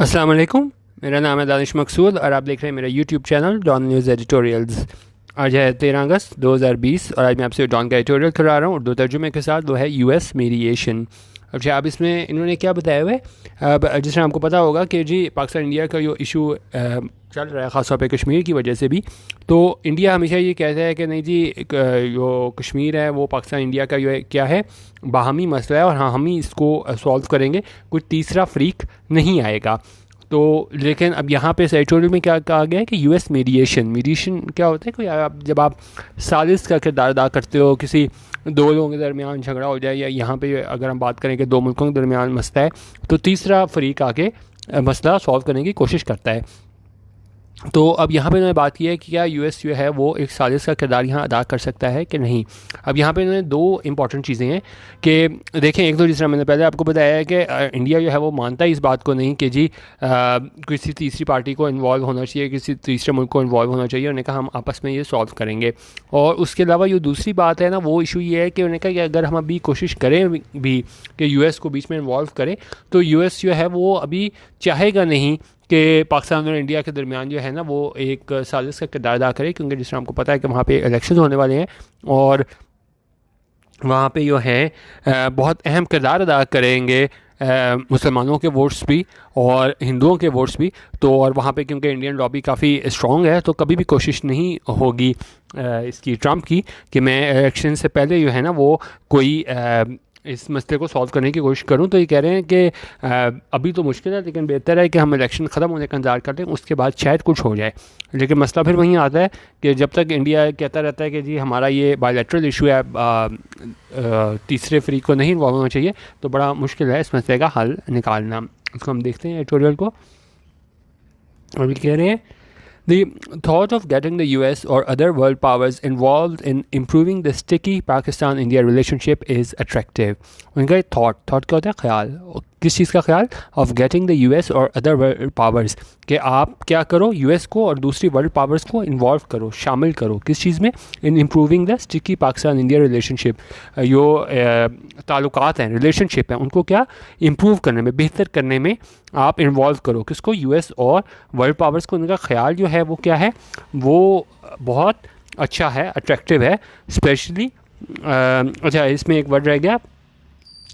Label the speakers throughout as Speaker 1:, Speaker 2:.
Speaker 1: अस्सलाम वालेकुम। मेरा नाम है दानिश मकसूद और आप देख रहे हैं मेरा YouTube channel Dawn news editorials. आज है 13 अगस्त 2020 और आज मैं आपसे डॉन का एडिटोरियल करा रहा हूँ उर्दू तर्जुमे के साथ। वो है यूएस मीडिएशन। अच्छा, अब इसमें इन्होंने क्या बताया हुआ है। अब जिस तरह आपको पता होगा कि जी पाकिस्तान इंडिया का जो इशू चल रहा है ख़ासतौर पे कश्मीर की वजह से भी, तो इंडिया हमेशा ये कहता है कि नहीं जी जो कश्मीर है वो पाकिस्तान इंडिया का जो है क्या है बाहमी मसला है और हाँ हम ही इसको सॉल्व करेंगे, कोई तीसरा फ्रीक नहीं आएगा। तो लेकिन अब यहाँ पे इस एडिटोरियल में क्या कहा गया है कि यूएस मीडिएशन क्या होता है, कोई जब आप साजिश का किरदार अदा करते हो, किसी दो लोगों के दरमियान झगड़ा हो जाए या यहाँ पे अगर हम बात करें कि दो मुल्कों के दरमियान मसला है तो तीसरा फरीक आके मसला सॉल्व करने की कोशिश करता है। तो अब यहाँ पे इन्होंने बात की है कि क्या यूएस जो है वो एक साजिश का किरदार यहाँ अदा कर सकता है कि नहीं। अब यहाँ पे इन्होंने दो इंपॉर्टेंट चीज़ें हैं कि देखें, एक तो जिस तरह मैंने पहले आपको बताया है कि इंडिया जो है वो मानता है इस बात को नहीं कि जी किसी तीसरी पार्टी को इन्वॉल्व होना चाहिए, किसी तीसरे मुल्क को इन्वॉल्व होना चाहिए। उन्होंने कहा हम आपस में ये सॉल्व करेंगे। और उसके अलावा जो दूसरी बात है ना, वो इशू ये है कि उन्होंने कहा कि अगर हम अभी कोशिश करें भी कि यूएस को बीच में इन्वॉल्व करें तो यूएस जो है वो अभी चाहेगा नहीं कि पाकिस्तान और इंडिया के दरमियान जो है ना वो एक साजिश का किरदार अदा करे, क्योंकि जिस तरह आपको पता है कि वहाँ पे इलेक्शन होने वाले हैं और वहाँ पे जो है बहुत अहम किरदार अदा करेंगे मुसलमानों के वोट्स भी और हिंदुओं के वोट्स भी। तो और वहाँ पे क्योंकि इंडियन लॉबी काफ़ी स्ट्रॉन्ग है तो कभी भी कोशिश नहीं होगी इसकी ट्रंप की कि मैं इलेक्शन से पहले जो है ना वो कोई इस मसले को सॉल्व करने की कोशिश करूं। तो ये कह रहे हैं कि अभी तो मुश्किल है, लेकिन बेहतर है कि हम इलेक्शन ख़त्म होने का इंतजार कर लें, उसके बाद शायद कुछ हो जाए। लेकिन मसला फिर वहीं आता है कि जब तक इंडिया कहता रहता है कि जी हमारा ये बायलैटरल इशू है, तीसरे फ्री को नहीं इन्वॉल्व होना चाहिए, तो बड़ा मुश्किल है इस मसले का हल निकालना। उसको हम देखते हैं एडिटोरियल को। अभी कह रहे हैं The thought of getting the US or other world powers involved in improving the sticky Pakistan-India relationship is attractive. उनका थॉट क्या होता है, ख्याल। किस चीज़ का ख्याल? ऑफ गेटिंग द यूएस और अदर वर्ल्ड पावर्स, कि आप क्या करो यूएस को और दूसरी वर्ल्ड पावर्स को इन्वॉल्व करो, शामिल करो किस चीज़ में? In improving the sticky Pakistan India relationship. जो ताल्लुकात हैं, रिलेशनशिप हैं, उनको क्या इम्प्रूव करने में, बेहतर करने में आप इन्वॉल्व करो किसको? यूएस और वर्ल्ड पावर्स को। उनका ख्याल जो है वो क्या है, वो बहुत अच्छा है, अट्रैक्टिव है। स्पेशली अच्छा, इसमें एक वर्ड रह गया,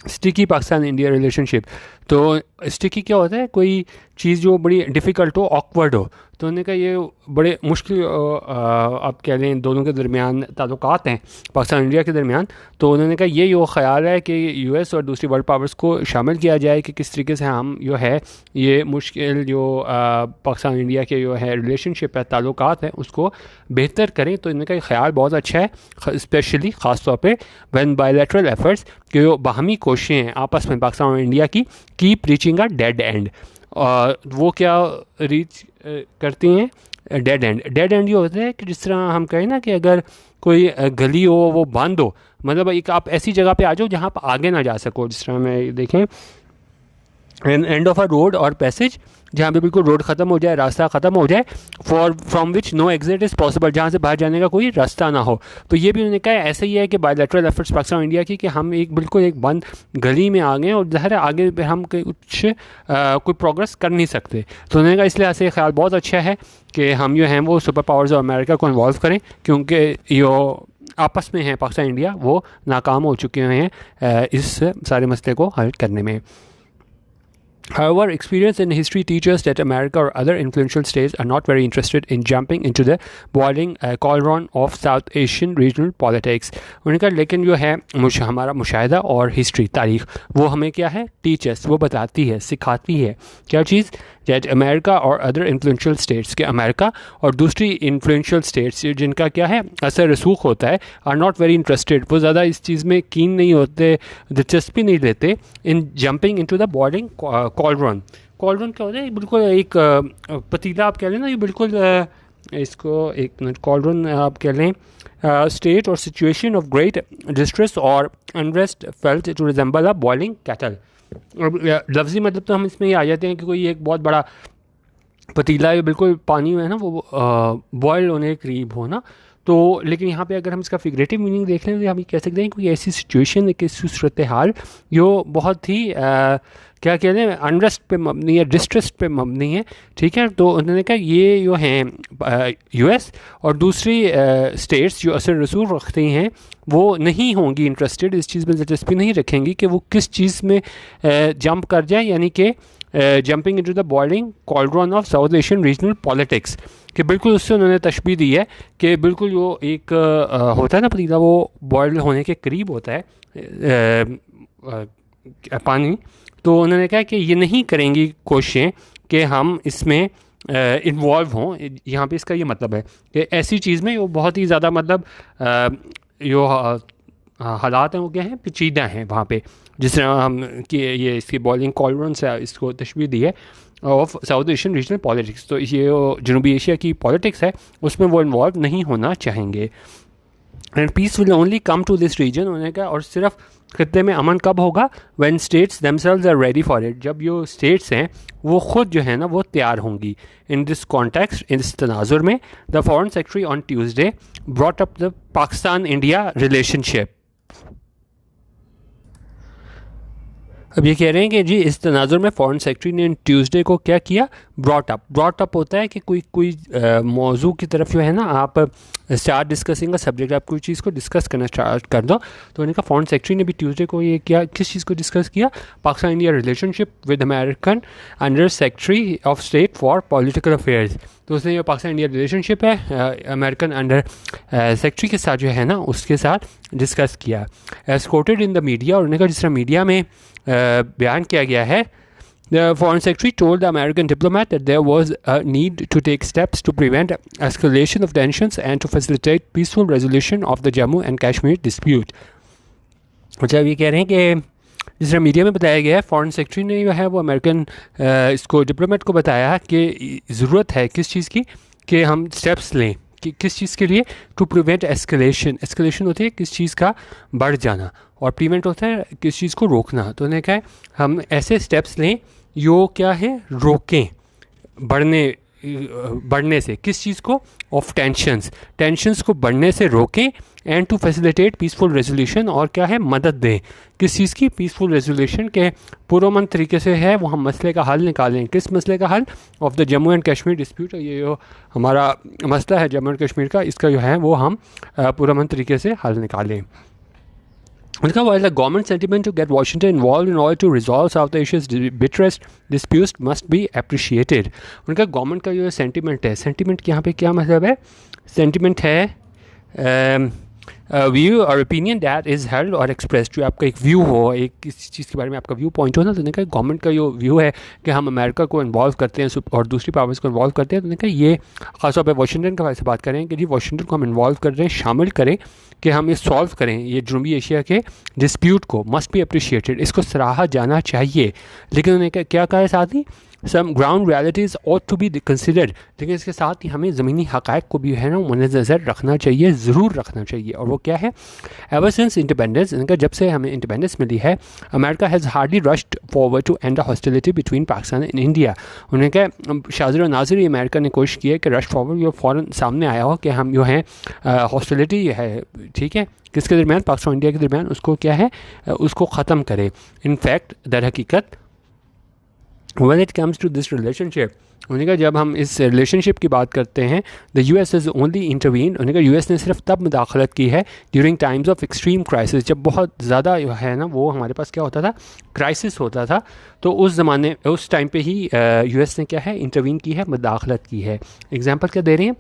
Speaker 1: स्टिकी पाकिस्तान इंडिया रिलेशनशिप। तो स्टिकी क्या होता है? कोई चीज़ जो बड़ी डिफ़िकल्ट हो, ऑकवर्ड हो। तो उन्होंने कहा ये बड़े मुश्किल आप कह लें दोनों के दरमियान ताल्लुकात हैं, पाकिस्तान इंडिया के दरमियान। तो उन्होंने कहा ये ख्याल है कि यूएस और दूसरी वर्ल्ड पावर्स को शामिल किया जाए कि किस तरीके से हम जो है ये मुश्किल जो पाकिस्तान इंडिया के जो है रिलेशनशिप है, ताल्लुकात हैं, उसको बेहतर करें। तो इनका ख्याल बहुत अच्छा है, स्पेशली ख़ास तौर पे व्हेन बायलैटरल एफर्ट्स, कि जो बाहमी कोशिशें हैं आपस में पाकिस्तान और इंडिया की, keep reaching a dead and. और वो क्या रीच करती हैं? Dead and. डेड एंड ये होता है कि जिस तरह हम कहें ना कि अगर कोई गली हो वो बंद हो, मतलब एक आप ऐसी जगह पे आ जाओ जहाँ आप आगे ना जा सको। जिस तरह में देखें एंड ऑफ अ रोड और पैसेज, जहाँ पे बिल्कुल रोड ख़त्म हो जाए, रास्ता ख़त्म हो जाए, from which no exit is possible, जहाँ से बाहर जाने का कोई रास्ता ना हो। तो ये भी उन्होंने कहा ऐसे ही है कि बायलैटरल एफर्ट्स पाकिस्तान और इंडिया की, कि हम एक बिल्कुल एक बंद गली में आ गए और ज़ाहिर है आगे पे हम कुछ कोई प्रोग्रेस कर नहीं सकते। तो उन्होंने कहा इसलिए ऐसे ख्याल बहुत अच्छा है कि हम जो हैं वो सुपर पावर्स और अमेरिका को इन्वॉल्व करें, क्योंकि जो आपस में हैं पाकिस्तान इंडिया वो नाकाम हो चुके हैं इस सारे मसले को हल करने में। However, experience in history teaches that America or other influential states are not very interested in jumping into the boiling cauldron of South Asian regional politics. उन्होंने कहा लेकिन जो है हमारा मुशाहिदा और हिस्ट्री, तारीख, वो हमें क्या है, टीचर्स, वो बताती है, सिखाती है क्या चीज़? दैट अमेरिका और अदर इन्फ्लुएंशियल स्टेट्स, के अमेरिका और दूसरी इन्फ्लुएंशियल स्टेट्स जिनका क्या है असर रसूख होता है, आर नॉट वेरी इंटरेस्टेड, वो ज़्यादा इस चीज़ में कीन नहीं होते, दिलचस्पी नहीं लेते in jumping into the boiling cauldron. Cauldron क्या होता है? बिल्कुल एक पतीला आप कह लें ना, ये बिल्कुल इसको एक मिनट, कॉल्ड्रॉन आप कह लें state or situation of great distress और unrest felt to resemble a boiling kettle. लफ्ज़ी मतलब तो हम इसमें ये आ जाते हैं कि कोई एक बहुत बड़ा पतीला है, बिल्कुल पानी में है ना वो बॉयल होने के करीब हो ना। तो लेकिन यहाँ पे अगर हम इसका फिगरेटिव मीनिंग देख लें तो हम ये कह सकते हैं कि ऐसी सिचुएशन, एक ऐसी सूरत हाल जो बहुत ही क्या कहते हैं, अनरेस्ट पे मबनी है, डिस्ट्रेस्ट पे मबनी है, ठीक है। तो उन्होंने कहा ये जो हैं यूएस और दूसरी स्टेट्स जो असर रसूल रखती हैं वो नहीं होंगी इंटरेस्टेड, इस चीज़ में दिलचस्पी नहीं रखेंगी कि वो किस चीज़ में जंप कर जाए, यानी कि jumping into the boiling cauldron of south Asian regional politics, कि बिल्कुल उससे उन्होंने तशबीह दी है कि बिल्कुल वो एक होता है ना पतीला, वो बॉयल होने के करीब होता है पानी। तो उन्होंने कहा कि ये नहीं करेंगी कोशिशें कि हम इसमें इन्वॉल्व हों। यहाँ पे इसका ये मतलब है कि ऐसी चीज़ में वो बहुत ही ज़्यादा मतलब जो हालात हैं वो क्या हैं, पेचीदा हैं वहाँ पे, जिस तरह हम कि ये इसकी बॉइलिंग कॉल्ड्रन से इसको तशबीह दी है of south Asian regional politics. तो ये जनूबी एशिया की पॉलिटिक्स है, उसमें वो इन्वॉल्व नहीं होना चाहेंगे। And peace will only come to this region, उन्होंने कहा, और सिर्फ खत्ते में अमन कब होगा, when states themselves are ready for it, जब जो स्टेट्स हैं वो ख़ुद जो है ना वो तैयार होंगी। इन दिस कॉन्टेक्स्ट, इस तनाजुर में, the foreign secretary on Tuesday brought up the Pakistan India relationship. अब ये कह रहे हैं कि जी इस तनाजुर में फ़ॉरेन सेक्रेटरी ने ट्यूसडे को क्या किया, ब्रॉट अप होता है कि कोई मौजू की तरफ जो है ना आप स्टार्ट डिस्कसिंग का सब्जेक्ट, आप कोई चीज़ को डिस्कस करना स्टार्ट कर दो। तो उन्होंने कहा फॉरेन सेक्रेटरी ने भी ट्यूसडे को ये किया, किस चीज़ को डिस्कस किया, Pakistan India relationship with American under secretary of state for political affairs. तो उसने जो पाकिस्तान इंडिया रिलेशनशिप है अमेरिकन अंडर सेक्रेटरी के साथ जो है ना उसके साथ डिस्कस किया। As quoted in the media, और उन्होंने कहा जिस तरह मीडिया में बयान किया गया है, the foreign secretary told the American diplomat that there was a need to take steps to prevent escalation of tensions and to facilitate peaceful resolution of the Jammu and Kashmir dispute। अच्छा, ये कह रहे हैं कि जिस तरह media में बताया गया है, फॉरेन सेक्रेटरी ने जो है वो अमेरिकन इसको डिप्लोमेट को बताया कि ज़रूरत है किस चीज़ की, कि हम स्टेप्स लें, कि किस चीज़ के लिए, टू प्रिवेंट एस्केलेशन होती है किस चीज़ का बढ़ जाना, और प्रिवेंट होता है किस चीज़ को रोकना। तो उन्होंने कहा हम ऐसे स्टेप्स लें जो क्या है, रोकें बढ़ने से किस चीज़ को, ऑफ टेंशंस को बढ़ने से रोकें, and to facilitate peaceful resolution, और क्या है, मदद दें किस चीज़ की, पीसफुल रेजोल्यूशन के पुरअमन तरीके से है वो हम मसले का हल निकालें। किस मसले का हल, of the Jammu and Kashmir dispute, ये जो हमारा मसला है जम्मू एंड कश्मीर का, इसका जो है वो हम पुरअमन तरीके से हल निकालें। उनका while the government sentiment to get Washington involved in order to resolve South Asia's bitterest disputes must be appreciated। उनका गवर्नमेंट का जो सेंटिमेंट है, सेंटिमेंट यहाँ पे क्या मतलब है, सेंटिमेंट है व्यू और ओपिनियन दैट इज़ हेल्ड और एक्सप्रेस्ड, जो आपका एक व्यू हो, एक किसी चीज़ के बारे में आपका व्यू पॉइंट हो ना। तो उन्होंने कहा गवर्नमेंट का जो व्यू है कि हम अमेरिका को इन्वॉल्व करते हैं और दूसरी पावर्स को इन्वॉल्व करते हैं, तो उन्होंने कहा ये खासतौर पर वाशिंगटन के बारे से बात करें कि जी वाशिंगटन को हम इन्वॉल्व कर रहे हैं, शामिल करें कि हम ये सॉल्व करें ये जनूबी एशिया के डिस्प्यूट को, मस्ट बी अप्रिशिएटेड, इसको सराहा जाना चाहिए। लेकिन उन्होंने क्या कहा है साथ ही, some ground realities ought to be considered, लेकिन इसके साथ ही हमें ज़मीनी हक़ाइक़ को भी है ना मद्देनज़र रखना चाहिए, ज़रूर रखना चाहिए। और वो क्या है, एवर सिंस इंडिपेंडेंस, इनका जब से हमें इंडिपेंडेंस मिली है, America has hardly rushed forward to end the hostility between Pakistan and India. उन्होंने कहा शाज़िर और नाज़िर अमेरिका ने कोशिश की है कि रश फॉरवर्ड जो फ़ौरन सामने आया हो कि हम जो हैं हॉस्टिलिटी है, ठीक है, किसके दरमियान, पाकिस्तान इंडिया के दरमियान, उसको क्या है, उसको ख़त्म करें। इनफैक्ट दर हकीकत when it comes to this relationship, उन्होंने कहा जब हम इस रिलेशनशिप की बात करते हैं, the US is only intervene, उन्होंने कहा US ने सिर्फ तब मुदाखलत की है during times of extreme crisis, जब बहुत ज़्यादा है ना वो हमारे पास क्या होता था, क्राइसिस होता था, तो उस टाइम पे ही US ने क्या है, इंटरवीन की है, मुदाखलत की है। एग्जांपल क्या दे रहे हैं,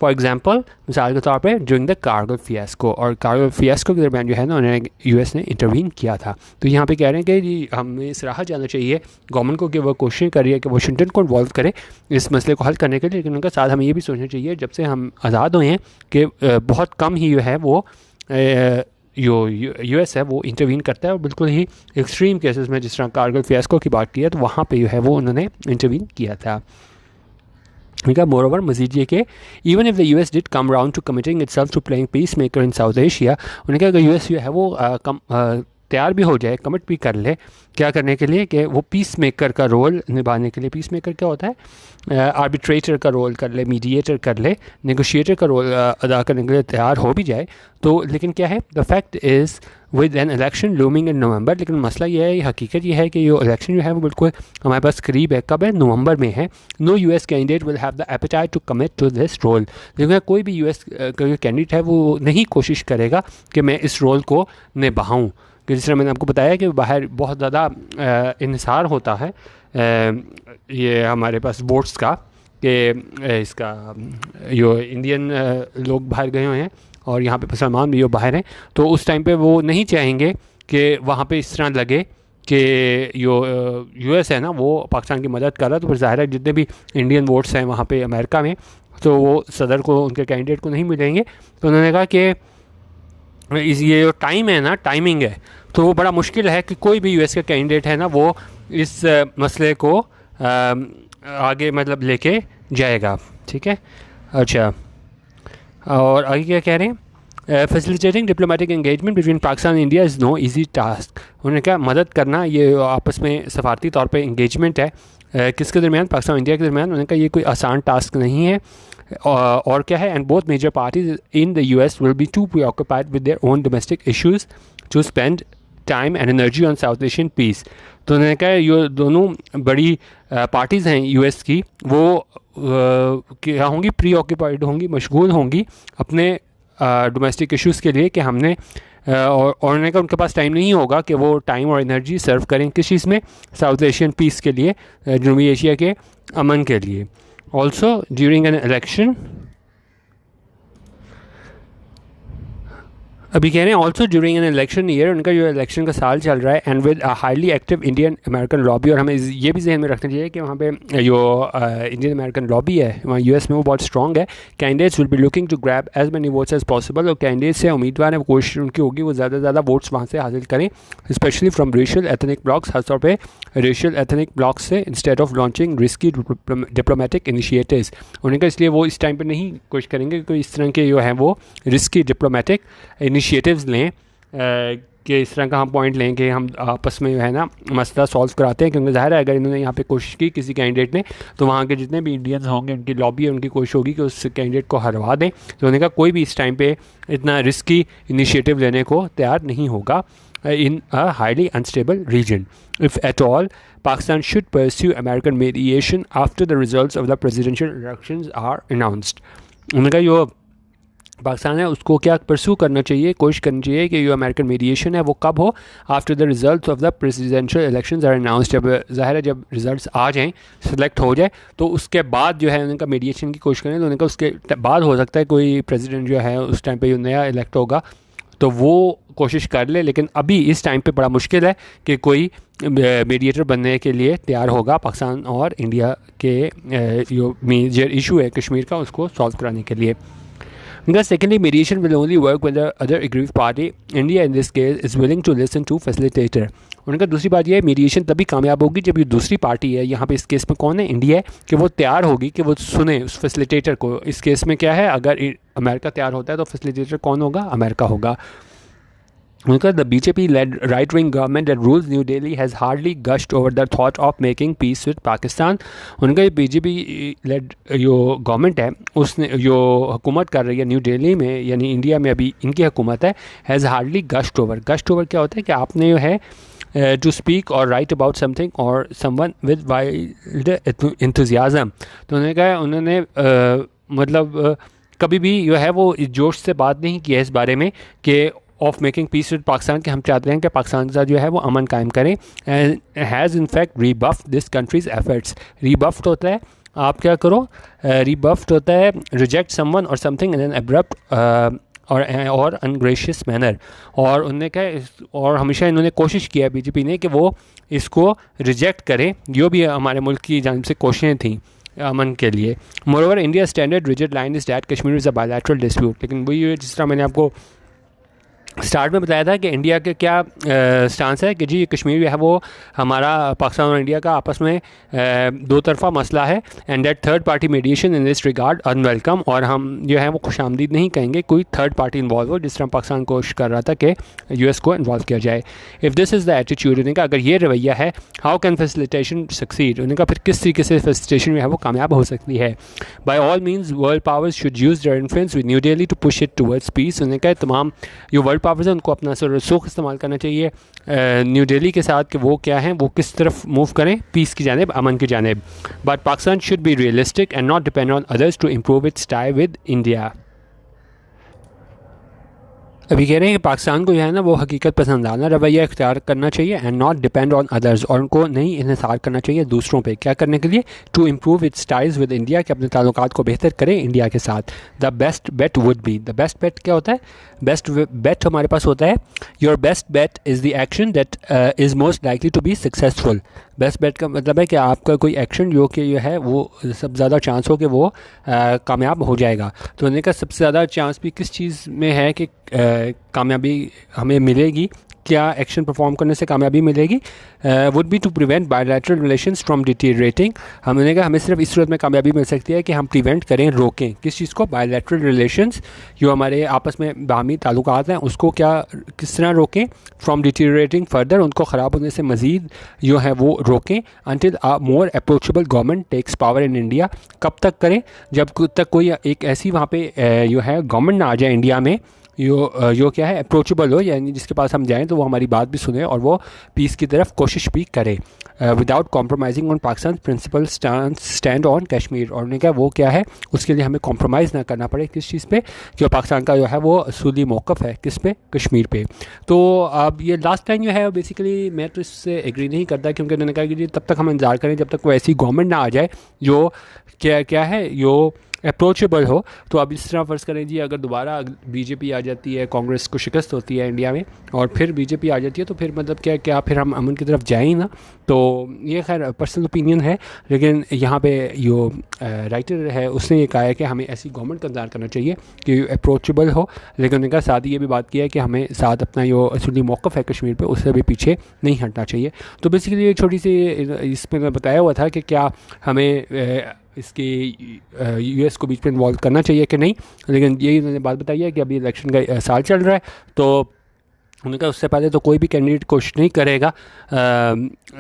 Speaker 1: फॉर एग्जांपल मिसाल के तौर पे ड्यूरिंग द कारगिल फियास्को, और कारगिल फियास्को के दरमियान जो है ना उन्होंने US ने इंटरवीन किया था। तो यहाँ पे कह रहे हैं कि जी हमें सराहा जाना चाहिए गवर्नमेंट को कि वह कोशिश कर रही है कि वाशिंगटन को इन्वॉल्व करे इस मसले को हल करने के लिए। लेकिन उनका साथ हमें ये भी सोचना चाहिए जब से हम आज़ाद हुए हैं कि बहुत कम ही जो है वो US है वो इंटरवीन करता है, और बिल्कुल ही एक्सट्रीम केसेस में जिस तरह कारगिल फियास्को की बात की है तो वहाँ पे जो है वो उन्होंने इंटरवीन किया था। मोरओवर मजीद ये कि even if the US did come round to committing itself to playing peace maker in South Asia, उन्होंने कहा अगर US जो है वो तैयार भी हो जाए, कमिट भी कर ले क्या करने के लिए, कि वो पीस मेकर का रोल निभाने के लिए। पीस मेकर क्या होता है, आर्बिट्रेटर का रोल कर ले, मीडिएटर कर ले, नेगोशिएटर का रोल अदा करने के लिए तैयार हो भी जाए तो। लेकिन क्या है, the fact is with an election looming in November, लेकिन मसला ये है, हकीकत ये है कि ये इलेक्शन जो है वो बिल्कुल हमारे पास करीब है। कब है? नवंबर में है। No US candidate will have the appetite to commit to this role. लेकिन कोई भी यूएस कैंडिडेट है वो नहीं कोशिश करेगा कि मैं इस रोल को निभाऊँ, कि जिस तरह मैंने आपको बताया कि बाहर बहुत ज़्यादा इन्हिसार होता है ये हमारे पास वोट्स का, कि इसका जो इंडियन लोग बाहर गए हुए हैं और यहाँ पे मुसलमान भी जो बाहर हैं, तो उस टाइम पे वो नहीं चाहेंगे कि वहाँ पे इस तरह लगे कि यूएस है ना वो पाकिस्तान की मदद कर रहा है। तो फिर ज़ाहिर है जितने भी इंडियन वोट्स हैं वहाँ पे अमेरिका में, तो वो सदर को, उनके कैंडिडेट को नहीं मिलेंगे। तो उन्होंने कहा कि ये जो टाइम है ना, टाइमिंग है, तो वो बड़ा मुश्किल है कि कोई भी यूएस का कैंडिडेट है ना वो इस मसले को आगे मतलब लेके जाएगा। ठीक है, अच्छा, और आगे क्या कह रहे हैं, facilitating diplomatic engagement between Pakistan and India is no easy task. उन्होंने कहा मदद करना, ये आपस में सफारती तौर पे एंगेजमेंट है किसके दरमियान, पाकिस्तान और इंडिया के दरमियान। उन्होंने कहा ये कोई आसान टास्क नहीं है। और क्या है, and both major parties in the US will be too preoccupied with their own domestic issues to spend time and energy on South Asian peace. तो उन्होंने कहा ये दोनों बड़ी पार्टीज़ हैं यूएस की, वो क्या होंगी, प्री ऑक्यूपाइड होंगी, मशगूल होंगी अपने डोमेस्टिक इश्यूज़ के लिए, कि हमने और उन्होंने कहा उनके पास टाइम नहीं होगा कि वो टाइम और एनर्जी सर्व करें किस चीज़ में, साउथ एशियन पीस के लिए, जनूबी एशिया के अमन के लिए। ऑल्सो ड्यूरिंग एन इलेक्शन, अभी कह रहे हैं also during an election year, उनका जो इलेक्शन का साल चल रहा है, and with a highly active Indian American lobby. और हमें ये भी जहन में रखना चाहिए कि वहाँ पे जो इंडियन अमेरिकन लॉबी है वहाँ यूएस में वो बहुत स्ट्रॉन्ग है। Candidates will be looking to grab as many votes as possible. और कैंडिडेट्स से उम्मीदवार है, कोशिश उनकी होगी वो ज़्यादा से ज़्यादा वोट्स वहाँ से हासिल करें, specially from racial ethnic blocks, खासतौर पर रेशियल एथनिक ब्लॉक्स से, instead of launching risky diplomatic initiatives. उन्होंने इसलिए वो इस टाइम पर नहीं कोशिश करेंगे कि इस तरह के जो हैं वो रिस्की डिप्लोमेटिक इनिशिएटिव्स लें, कि इस तरह का हम पॉइंट लें कि हम आपस में जो है ना मसला सॉल्व कराते हैं। क्योंकि ज़ाहिर है अगर इन्होंने यहाँ पे कोशिश की किसी कैंडिडेट ने, तो वहाँ के जितने भी इंडियंस होंगे उनकी लॉबी है, उनकी कोशिश होगी कि उस कैंडिडेट को हरवा दें। तो उन्होंने कहा कोई भी इस टाइम पे इतना रिस्की इनिशिएटिव लेने को तैयार नहीं होगा in a highly unstable region. If at all, Pakistan should pursue American mediation after the results of the presidential elections are announced. उन्होंने कहा जो पाकिस्तान है उसको क्या परस्यू करना चाहिए, कोशिश करनी चाहिए कि जो अमेरिकन मीडिएशन है वो कब हो, after the results of the presidential elections are announced. जब ज़ाहिर है जब रिजल्ट्स आ जाएं, सेलेक्ट हो जाए, तो उसके बाद जो है उनका मीडिएशन की कोशिश करें। तो उनका उसके बाद हो सकता है कोई प्रेसिडेंट जो है उस टाइम पे जो नया इलेक्ट होगा तो वो कोशिश कर ले। लेकिन अभी इस टाइम पे बड़ा मुश्किल है कि कोई मीडिएटर बनने के लिए तैयार होगा पाकिस्तान और इंडिया के जो मेजर इशू है कश्मीर का उसको सॉल्व कराने के लिए। Because secondly, mediation will only work when the other aggrieved party, India in this case, is willing to listen to facilitator. उनका दूसरी बात यह है मीडिएशन तभी कामयाब होगी जब ये दूसरी पार्टी है, यहाँ पे इस केस में कौन है, इंडिया है, कि वो तैयार होगी कि वो सुने उस फैसिलिटेटर को। इस केस में क्या है, अगर अमेरिका तैयार होता है तो फैसिलिटेटर कौन होगा, अमेरिका होगा। उनका the BJP led right wing government that rules New Delhi has hardly gushed over the thought of making peace with Pakistan. उनका ये बीजेपी लेड जो गवर्नमेंट है उसने जो हुकूमत कर रही है न्यू दिल्ली में, यानी इंडिया में अभी इनकी हुकूमत है, has hardly gushed over. गश्ड over क्या होता है कि आपने जो है टू स्पीक और राइट अबाउट समथिंग और समवन विद वाइल्ड एंथुजियाज्म। तो उन्होंने कहा उन्होंने मतलब कभी भी जो है वो जोश से बात नहीं किया इस बारे में कि of making peace with Pakistan, के हम चाहते हैं कि पाकिस्तान का जो है वो अमन कायम करें। And has in fact rebuffed this countries efforts. Rebuffed होता है आप क्या करो, रीबफ्ड होता है reject someone or something in an abrupt or ungracious manner. और उन्होंने कहा और हमेशा इन्होंने कोशिश किया बीजेपी ने कि वो इसको रिजेक्ट करें, जो भी हमारे मुल्क की जानिब से कोशिशें थी अमन के लिए। Moreover India standard rigid line is that Kashmir is a bilateral dispute. लेकिन वही जिस तरह मैंने आपको स्टार्ट में बताया था कि इंडिया के क्या स्टांस है कि जी कश्मीर जो है वो हमारा पाकिस्तान और इंडिया का आपस में दो तरफा मसला है and that third party mediation in this regard unwelcome, और हम जो है वो खुशामदीद नहीं कहेंगे कोई थर्ड पार्टी इन्वॉल्व हो, जिस तरह पाकिस्तान कोशिश कर रहा था कि यूएस को इन्वॉल्व किया जाए। If this is the attitude, उन्होंने कहा अगर ये रवैया है हाउ कैन फैसिलिटेशन सक्सीड, उन्होंने कहा फिर किस तरीके से फैसिलिटेशन जो है वो कामयाब हो सकती है। By all means world powers should use their influence with New Delhi to push it towards peace, उन्होंने कहा तमाम जो वर्ल्ड पावर्स हैं उनको अपना रसूख इस्तेमाल करना चाहिए न्यू दिल्ली के साथ कि वो क्या हैं, वो किस तरफ मूव करें, पीस की जानिब, अमन की जानिब। But Pakistan should be realistic and not depend on others to improve its tie with India. अभी कह रहे हैं कि पाकिस्तान को जो है ना वो हकीकत पसंदाना रवैया इख्तियार करना चाहिए and not depend on others, और उनको नहीं इन्हिसार करना चाहिए दूसरों पे। क्या करने के लिए? To improve its ties with India, कि अपने ताल्लुकात को बेहतर करें इंडिया के साथ। The best bet would be, the best bet क्या होता है? बेस्ट बेट हमारे पास होता है your best bet is the action that is most likely to be successful. Best bet का मतलब है कि आपका कोई एक्शन जो कि जो है वो सब ज़्यादा चांस हो कि वो कामयाब हो जाएगा। तो उन्होंने कहा सबसे ज़्यादा चांस भी किस चीज़ में है कि कामयाबी हमें मिलेगी, क्या एक्शन परफॉर्म करने से कामयाबी मिलेगी? Would be to prevent bilateral relations from deteriorating, हमने कहा हमें सिर्फ इस सूरत में कामयाबी मिल सकती है कि हम प्रिवेंट करें, रोकें किस चीज़ को? बायलैटरल रिलेशंस, जो हमारे आपस में बाहमी ताल्लुकात हैं उसको क्या किस तरह रोकें? फ्रॉम डिटीरिएटिंग फर्दर, उनको ख़राब होने से मज़ीद जो है वो रोकें। Until a more approachable government takes power in India, कब तक करें? जब तक कोई एक ऐसी वहाँ पे जो है गवर्नमेंट ना आ जाए इंडिया में जो क्या है अप्रोचेबल हो, यानी जिसके पास हम जाएं तो वो हमारी बात भी सुने और वो पीस की तरफ कोशिश भी करे without compromising on Pakistan principal stand on Kashmir. और उन्होंने कहा वो क्या है उसके लिए हमें कॉम्प्रोमाइज़ ना करना पड़े, किस चीज़ पे? कि पाकिस्तान का जो है वो असूली मौक़िफ़ है किस पे? कश्मीर पे। तो अब ये लास्ट टाइम जो है बेसिकली मैं तो इससे एग्री नहीं करता, क्योंकि उन्होंने कहा कि जी तब तक हम इंतज़ार करें जब तक कोई ऐसी गवर्नमेंट ना आ जाए जो क्या है जो अप्रोचेबल हो। तो अब इस तरह फ़र्ज़ करें जी अगर दोबारा बीजेपी आ जाती है, कांग्रेस को शिकस्त होती है इंडिया में और फिर बीजेपी आ जाती है, तो फिर मतलब क्या फिर हम अमन की तरफ जाएँ ना? तो ये खैर पर्सनल ओपिनियन है, लेकिन यहाँ पे जो राइटर है उसने ये कहा है कि हमें ऐसी गवर्नमेंट का इंतज़ार करना चाहिए कि अप्रोचेबल हो, लेकिन उन्होंने कहा साथ ही ये भी बात की है कि हमें साथ अपना जो असली मौक़िफ़ है कश्मीर पे उससे भी पीछे नहीं हटना चाहिए। तो बेसिकली ये छोटी सी इसमें बताया हुआ था कि क्या हमें इसके यूएस को बीच में इन्वॉल्व करना चाहिए कि नहीं, लेकिन यही उन्होंने बात बताई है कि अभी इलेक्शन का साल चल रहा है, तो उन्होंने कहा उससे पहले तो कोई भी कैंडिडेट कोशिश नहीं करेगा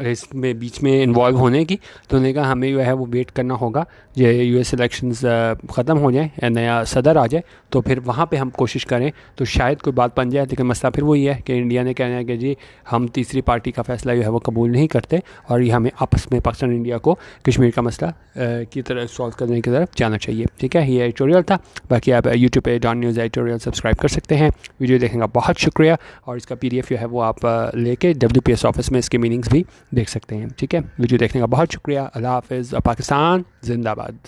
Speaker 1: इसमें बीच में इन्वॉल्व होने की। तो उन्होंने कहा हमें जो है वो वेट करना होगा जो यूएस इलेक्शंस ख़त्म हो जाए, नया सदर आ जाए, तो फिर वहाँ पे हम कोशिश करें तो शायद कोई बात बन जाए। लेकिन मसला फिर वही है कि इंडिया ने कहना है कि जी हम तीसरी पार्टी का फ़ैसला जो है वो कबूल नहीं करते और ये हमें आपस में पाकिस्तान इंडिया को कश्मीर का मसला की तरह सॉल्व करने की तरफ जाना चाहिए। ठीक है, ये एडिटोरियल था। बाकी आप यूट्यूब पे डॉन न्यूज़ एडिटोरियल सब्सक्राइब कर सकते हैं। वीडियो देखने का बहुत शुक्रिया, और इसका PDF जो है वो आप लेके WPS ऑफिस में इसके मीनिंग्स भी देख सकते हैं। ठीक है, वीडियो देखने का बहुत शुक्रिया। अल्लाह हाफ़िज़। पाकिस्तान जिंदाबाद।